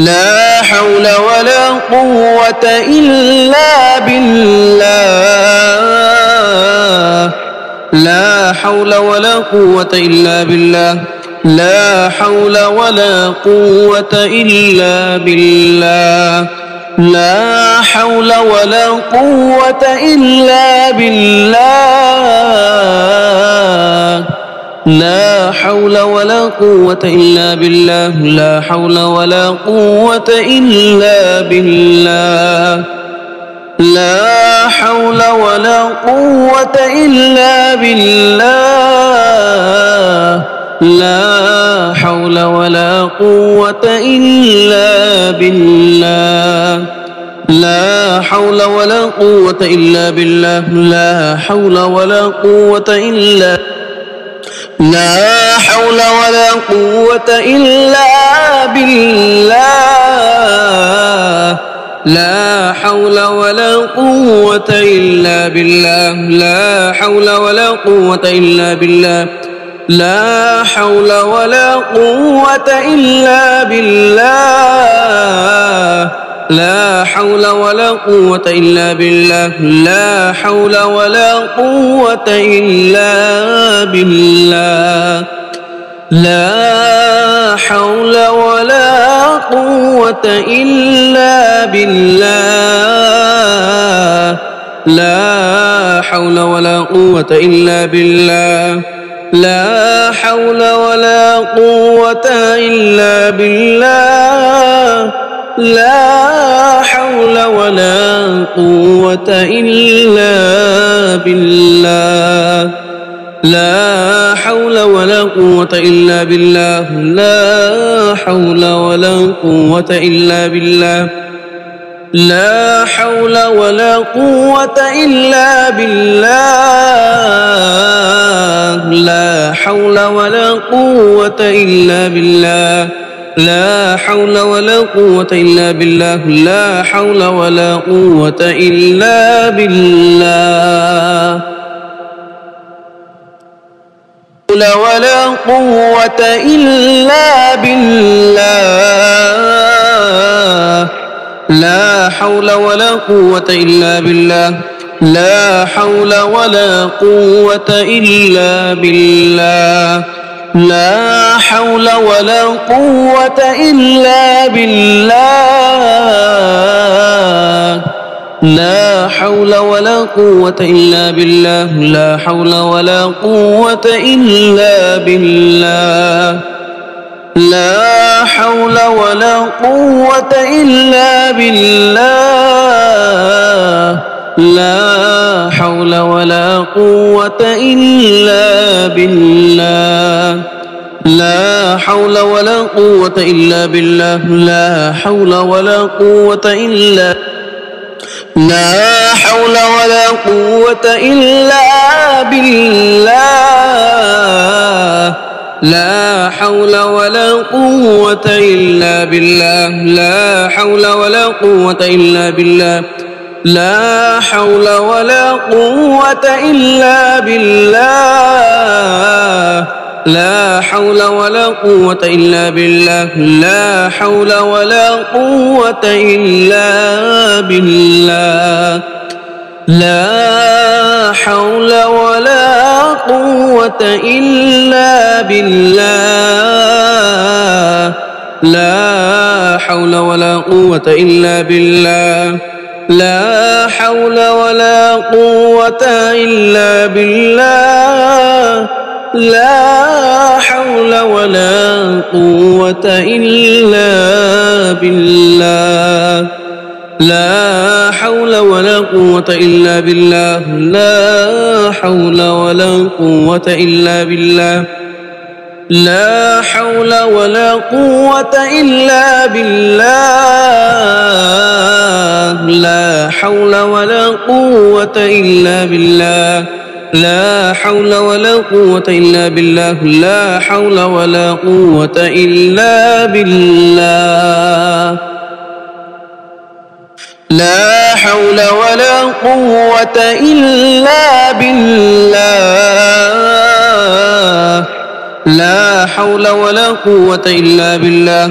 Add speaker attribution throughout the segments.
Speaker 1: لا حول ولا قوة إلا بالله لا حول ولا قوة إلا بالله لا حول ولا قوة إلا بالله لا حول ولا قوة إلا بالله لا حول ولا قوة إلا بالله لا حول ولا قوة إلا بالله لا حول ولا قوة إلا بالله لا حول ولا قوة إلا بالله لا حول ولا قوة إلا بالله لا حول ولا قوة إلا لا حول ولا قوة إلا بالله لا حول ولا قوة إلا بالله لا حول ولا قوة إلا بالله لا حول ولا قوة إلا بالله لا حول ولا قوة إلا بالله لا حول ولا قوة إلا بالله لا حول ولا قوة إلا بالله لا حول ولا قوة إلا بالله لا حول ولا قوة إلا بالله لا حول ولا قوة إلا بالله لا حول ولا قوة إلا بالله لا حول ولا قوة إلا بالله لا حول ولا قوة إلا بالله لا حول ولا قوة إلا بالله لا حول ولا قوة إلا بالله لا حول ولا قوة إلا بالله ولا قوة إلا بالله لا حول ولا قوة إلا بالله لا حول ولا قوة إلا بالله لا حول ولا قوة إلا بالله لا حول ولا قوة إلا بالله لا حول ولا قوة إلا بالله لا حول ولا قوة إلا بالله لا حول ولا قوة إلا بالله لا حول ولا قوة إلا بالله لا حول ولا قوة إلا لا حول ولا قوة إلا بالله لا حول ولا قوة إلا بالله لا حول ولا قوة إلا بالله لا حول ولا قوة إلا بالله لا حول ولا قوة إلا بالله لا حول ولا قوة إلا بالله لا حول ولا قوة إلا بالله لا حول ولا قوة إلا بالله لا حول ولا قوة إلا بالله لا حول ولا قوة إلا بالله لا حول ولا قوة إلا بالله لا حول ولا قوة إلا بالله لا حول ولا قوة إلا بالله لا حول ولا قوة إلا بالله لا حول ولا قوة إلا بالله لا حول ولا قوة إلا بالله لا حول ولا قوة إلا بالله لا حول ولا قوة إلا بالله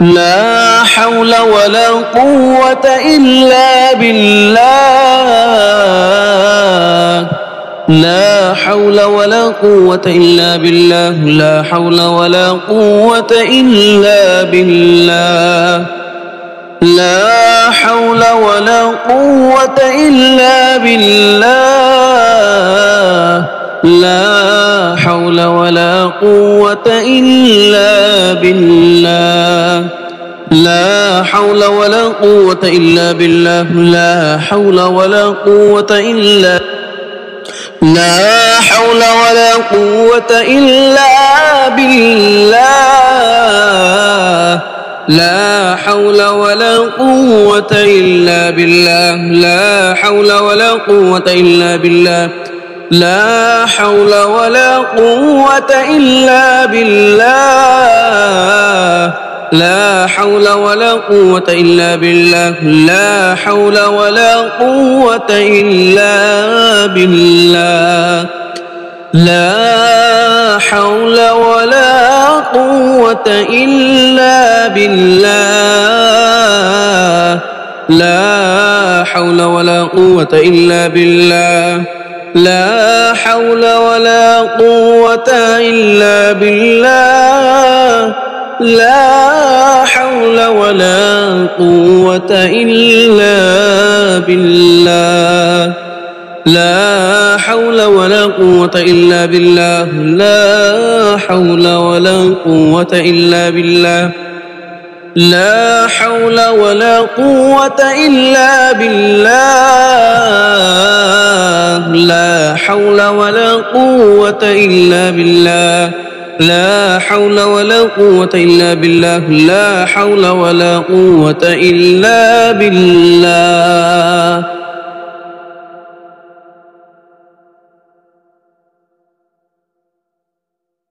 Speaker 1: لا حول ولا قوة إلا بالله لا حول ولا قوة إلا بالله لا حول ولا قوة إلا بالله لا حول ولا قوة إلا بالله لا حول ولا قوة إلا بالله لا حول ولا قوة إلا بالله لا حول ولا قوة إلا لا حول ولا قوة إلا بالله لا حول ولا قوة إلا بالله لا حول ولا قوة إلا بالله لا حول ولا قوة إلا بالله لا حول ولا قوة إلا بالله لا حول ولا قوة إلا بالله لا حول ولا قوة إلا بالله لا حول ولا قوة إلا بالله لا حول ولا قوة إلا بالله لا حول ولا قوة إلا بالله لا حول ولا قوة إلا بالله لا حول ولا قوة إلا بالله لا حول ولا قوة إلا بالله لا حول ولا قوة إلا بالله لا حول ولا قوة إلا بالله لا حول ولا قوة إلا بالله